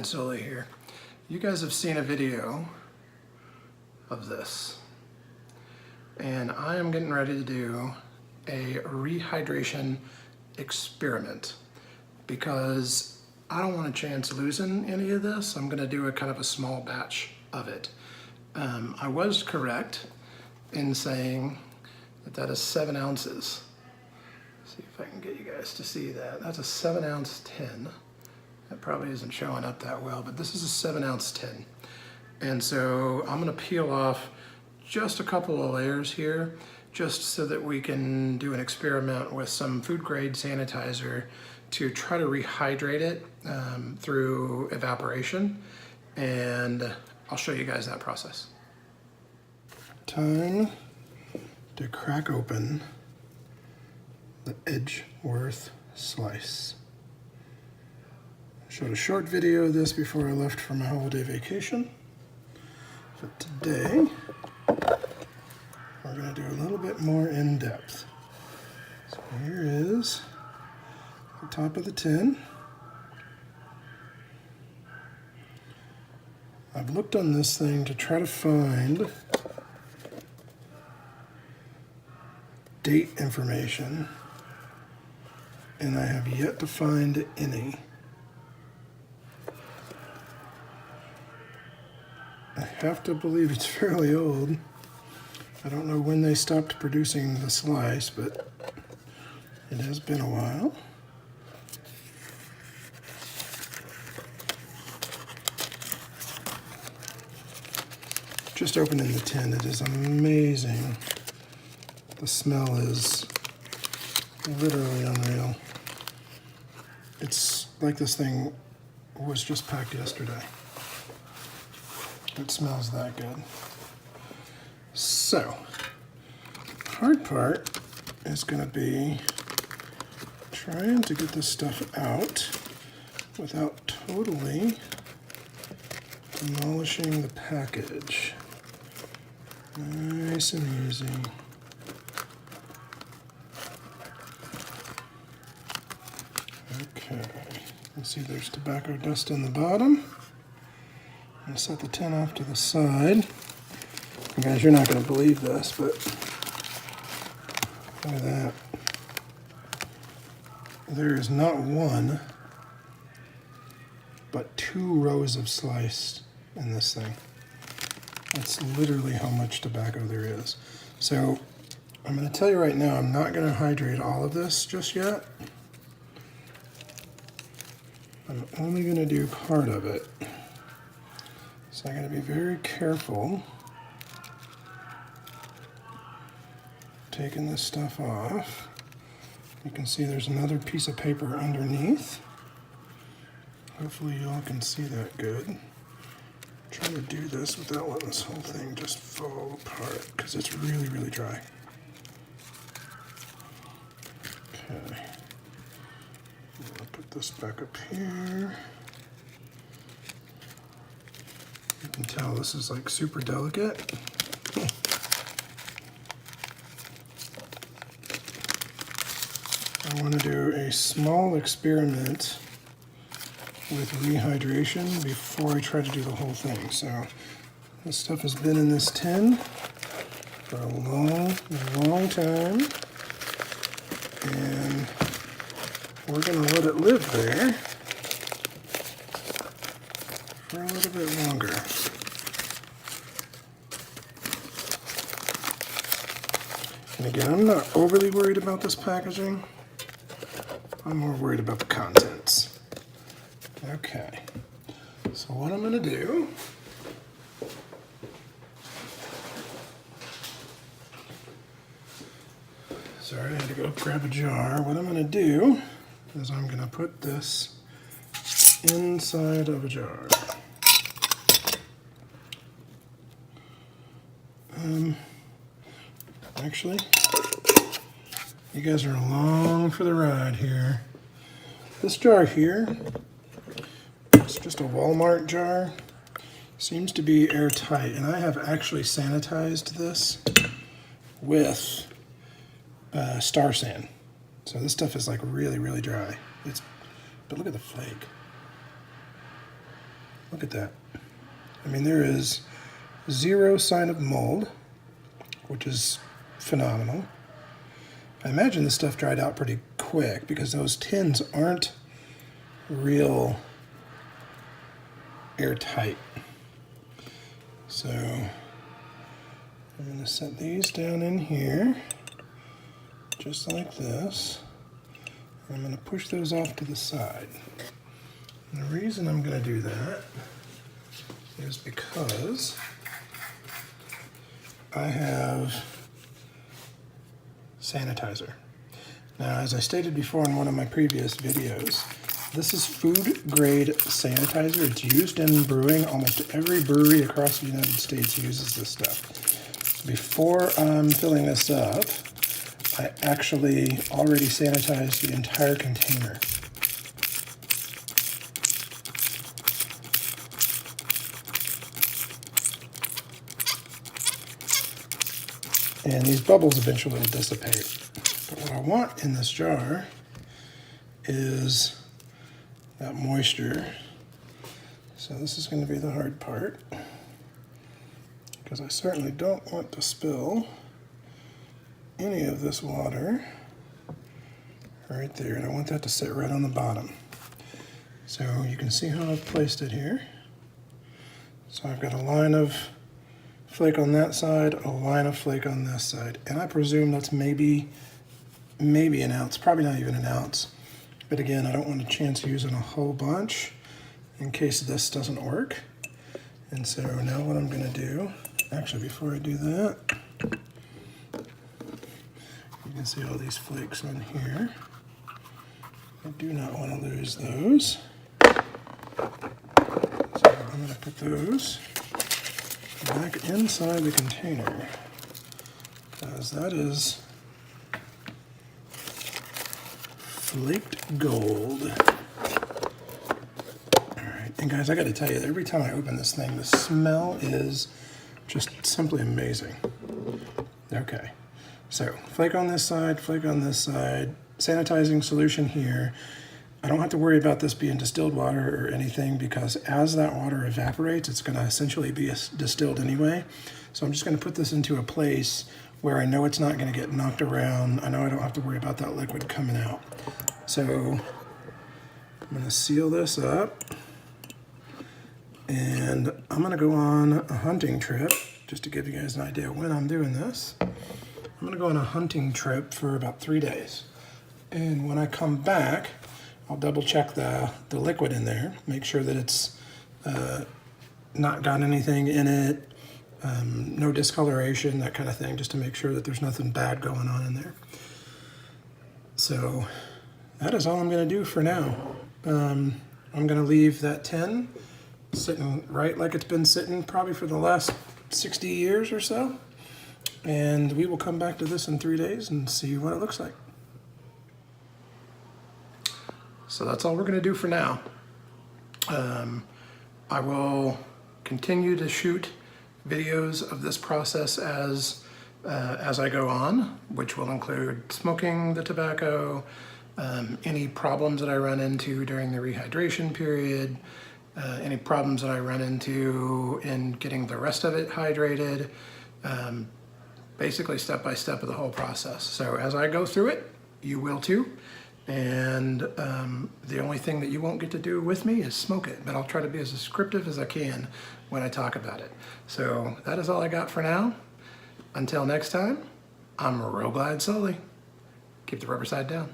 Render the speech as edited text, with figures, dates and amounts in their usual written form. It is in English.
Grandad Series here. You guys have seen a video of this, and I am getting ready to do a rehydration experiment because I don't want a chance losing any of this. I'm going to do a kind of a small batch of it. I was correct in saying that that is 7 ounces. Let's see if I can get you guys to see that. That's a 7-ounce tin. That probably isn't showing up that well, but this is a 7-ounce tin. And so I'm going to peel off just a couple of layers here, just so that we can do an experiment with some food grade sanitizer to try to rehydrate it through evaporation. And I'll show you guys that process. Time to crack open the Edgeworth slice. I showed a short video of this before I left for my holiday vacation. But today, we're going to do a little bit more in depth. So here is the top of the tin. I've looked on this thing to try to find date information, and I have yet to find any. I have to believe it's fairly old. I don't know when they stopped producing the slice, but it has been a while. Just opening the tin, it is amazing. The smell is literally unreal. It's like this thing was just packed yesterday. It smells that good. So, the hard part is going to be trying to get this stuff out without totally demolishing the package. Nice and easy. Okay, you see there's tobacco dust in the bottom. I'm going to set the tin off to the side. You guys, you're not going to believe this, but look at that. There is not one, but 2 rows of slice in this thing. That's literally how much tobacco there is. So I'm going to tell you right now, I'm not going to hydrate all of this just yet. I'm only going to do part of it. So I got to be very careful taking this stuff off. You can see there's another piece of paper underneath. Hopefully you all can see that good. I'm trying to do this without letting this whole thing just fall apart because it's really, really dry. Okay. I'll put this back up here. You can tell this is like super delicate. I want to do a small experiment with rehydration before I try to do the whole thing. So this stuff has been in this tin for a long, long time, and we're going to let it live there for a little bit longer. And again, I'm not overly worried about this packaging. I'm more worried about the contents. Okay, so what I'm going to do sorry, I had to go grab a jar. What I'm going to do is I'm going to put this inside of a jar. Actually, you guys are along for the ride here. This jar here, it's just a Walmart jar. Seems to be airtight, and I have actually sanitized this with Star San. So this stuff is like really, really dry. But look at the flake. Look at that. I mean, there is zero sign of mold, which is phenomenal. I imagine this stuff dried out pretty quick because those tins aren't real airtight. So I'm going to set these down in here, just like this. I'm going to push those off to the side. And the reason I'm going to do that is because I have sanitizer. Now, as I stated before in one of my previous videos, this is food grade sanitizer. It's used in brewing. Almost every brewery across the United States uses this stuff. Before I'm filling this up, I actually already sanitized the entire container. And these bubbles eventually will dissipate. But what I want in this jar is that moisture. So this is going to be the hard part, because I certainly don't want to spill any of this water right there, and I want that to sit right on the bottom. So you can see how I've placed it here. So I've got a line of flake on that side, a line of flake on this side, and I presume that's maybe an ounce, probably not even an ounce. But again, I don't want a chance of using a whole bunch in case this doesn't work. And so now what I'm going to do, actually before I do that, you can see all these flakes on here. I do not want to lose those. So I'm going to put those back inside the container, because that is flaked gold. Alright, and guys, I got to tell you, every time I open this thing, the smell is just simply amazing. Okay, so flake on this side, flake on this side, sanitizing solution here. I don't have to worry about this being distilled water or anything, because as that water evaporates, it's going to essentially be distilled anyway. So I'm just going to put this into a place where I know it's not going to get knocked around. I know I don't have to worry about that liquid coming out. So I'm going to seal this up, and I'm going to go on a hunting trip, just to give you guys an idea when I'm doing this. I'm going to go on a hunting trip for about 3 days. And when I come back, I'll double check the liquid in there, make sure that it's not got anything in it, no discoloration, that kind of thing, just to make sure that there's nothing bad going on in there. So that is all I'm going to do for now. I'm going to leave that tin sitting right like it's been sitting probably for the last 60 years or so. And we will come back to this in 3 days and see what it looks like. So that's all we're going to do for now. I will continue to shoot videos of this process as I go on, which will include smoking the tobacco, any problems that I run into during the rehydration period, any problems that I run into in getting the rest of it hydrated, basically step by step of the whole process. So as I go through it, you will too. And the only thing that you won't get to do with me is smoke it, but I'll try to be as descriptive as I can when I talk about it. So that is all I got for now. Until next time, I'm Grandad Series. Keep the rubber side down.